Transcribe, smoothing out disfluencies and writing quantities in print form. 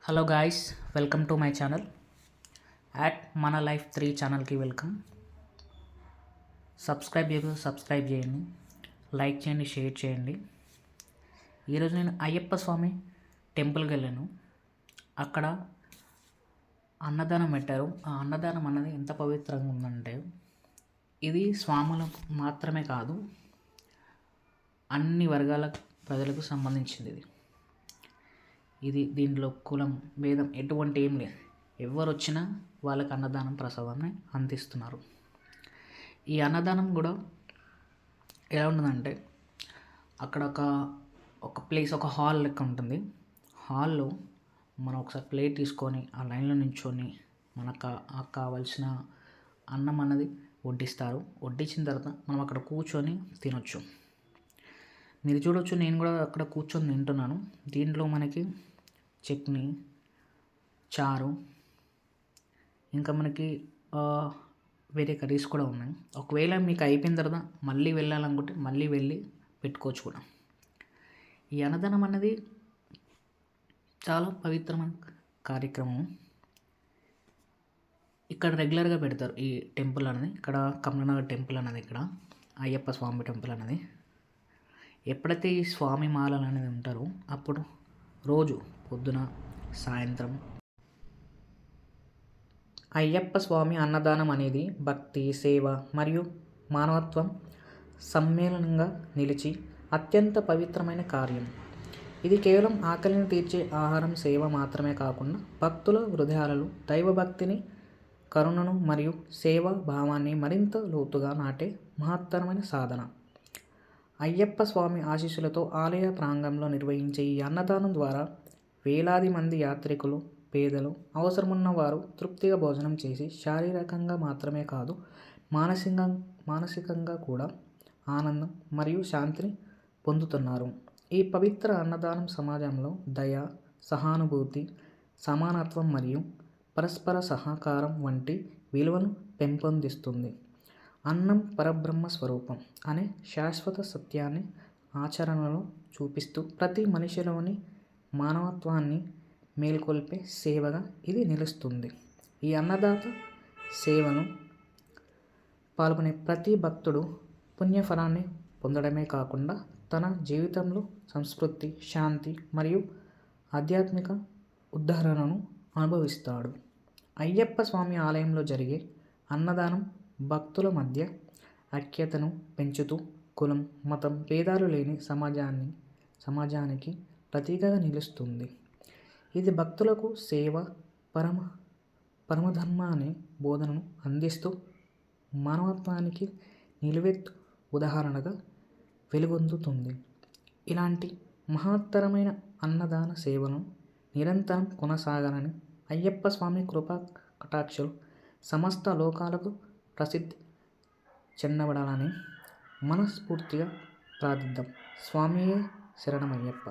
Hello guys, welcome to my channel. At మన life 3 ఛానల్కి welcome. Subscribe చేయండి, like చేయండి, షేర్ చేయండి. ఈరోజు నేను అయ్యప్ప స్వామి టెంపుల్కి వెళ్ళాను. అక్కడ అన్నదానం పెట్టారు. ఆ అన్నదానం అన్నది ఎంత పవిత్రంగా ఉందంటే, ఇది స్వాములకు మాత్రమే కాదు, అన్ని వర్గాల ప్రజలకు సంబంధించింది. దీంట్లో కులం భేదం ఎటువంటి ఏం లేదు. ఎవరు వచ్చినా వాళ్ళకి అన్నదానం ప్రసాదాన్ని అందిస్తున్నారు. ఈ అన్నదానం కూడా ఎలా ఉంటుందంటే, అక్కడ ఒక ప్లేస్, ఒక హాల్ లెక్క ఉంటుంది. హాల్లో మనం ఒకసారి ప్లేట్ తీసుకొని ఆ లైన్లో నించొని మనకు కావాల్సిన అన్నం అన్నది వడ్డిస్తారు. వడ్డించిన తర్వాత మనం అక్కడ కూర్చొని తినొచ్చు. మీరు చూడొచ్చు, నేను కూడా అక్కడ కూర్చొని తింటున్నాను. దీంట్లో మనకి చట్నీ, చారు, ఇంకా మనకి వేరే కర్రీస్ కూడా ఉన్నాయి. ఒకవేళ మీకు అయిపోయిన తర్వాత మళ్ళీ వెళ్ళాలనుకుంటే మళ్ళీ వెళ్ళి పెట్టుకోవచ్చు కూడా. ఈ అన్నదానం అన్నది చాలా పవిత్రమైన కార్యక్రమం. ఇక్కడ రెగ్యులర్గా పెడతారు ఈ టెంపుల్ అనేది. ఇక్కడ కమలనగర్ టెంపుల్ అన్నది, ఇక్కడ అయ్యప్ప స్వామి టెంపుల్ అన్నది. ఎప్పుడైతే ఈ స్వామి మాలలు అనేది ఉంటారో అప్పుడు రోజు పొద్దున సాయంత్రం అయ్యప్ప స్వామి అన్నదానం అనేది భక్తి, సేవ మరియు మానవత్వం సమ్మేళనంగా నిలిచి అత్యంత పవిత్రమైన కార్యం. ఇది కేవలం ఆకలిని తీర్చే ఆహారం, సేవ మాత్రమే కాకుండా భక్తుల హృదయాలలో దైవభక్తిని, కరుణను మరియు సేవా భావాన్ని మరింత లోతుగా నాటే మహత్తరమైన సాధన. అయ్యప్ప స్వామి ఆశీస్సులతో ఆలయ ప్రాంగణంలో నిర్వహించే ఈ అన్నదానం ద్వారా వేలాది మంది యాత్రికులు, పేదలు, అవసరమున్న వారు తృప్తిగా భోజనం చేసి శారీరకంగా మాత్రమే కాదు, మానసికంగా కూడా ఆనందం మరియు శాంతిని పొందుతున్నారు. ఈ పవిత్ర అన్నదానం సమాజంలో దయ, సహానుభూతి, సమానత్వం మరియు పరస్పర సహకారం వంటి విలువను పెంపొందిస్తుంది. అన్నం పరబ్రహ్మ స్వరూపం అనే శాశ్వత సత్యాన్ని ఆచరణలో చూపిస్తూ ప్రతి మనిషిలోని మానవత్వాన్ని మేల్కొల్పే సేవగా ఇది నిలుస్తుంది. ఈ అన్నదాత సేవను పాల్గొనే ప్రతి భక్తుడు పుణ్యఫలాన్ని పొందడమే కాకుండా తన జీవితంలో సంతృప్తి, శాంతి మరియు ఆధ్యాత్మిక ఉద్ధరణను అనుభవిస్తాడు. అయ్యప్ప స్వామి ఆలయంలో జరిగే అన్నదానం భక్తుల మధ్య ఐక్యతను పెంచుతూ కులం, మతం భేదాలు లేని సమాజానికి ప్రతీకగా నిలుస్తుంది. ఇది భక్తులకు సేవ, పరమధర్మ అనే బోధనను అందిస్తూ మానవత్వానికి నిలువెత్తు ఉదాహరణగా వెలుగొందుతుంది. ఇలాంటి మహత్తరమైన అన్నదాన సేవను నిరంతరం కొనసాగాలని, అయ్యప్ప స్వామి కృపా కటాక్షాలు సమస్త లోకాలకు ప్రసిద్ధి చెందబడాలని మనస్ఫూర్తిగా ప్రార్థిద్దాం. స్వామియే శరణమయ్యప్ప.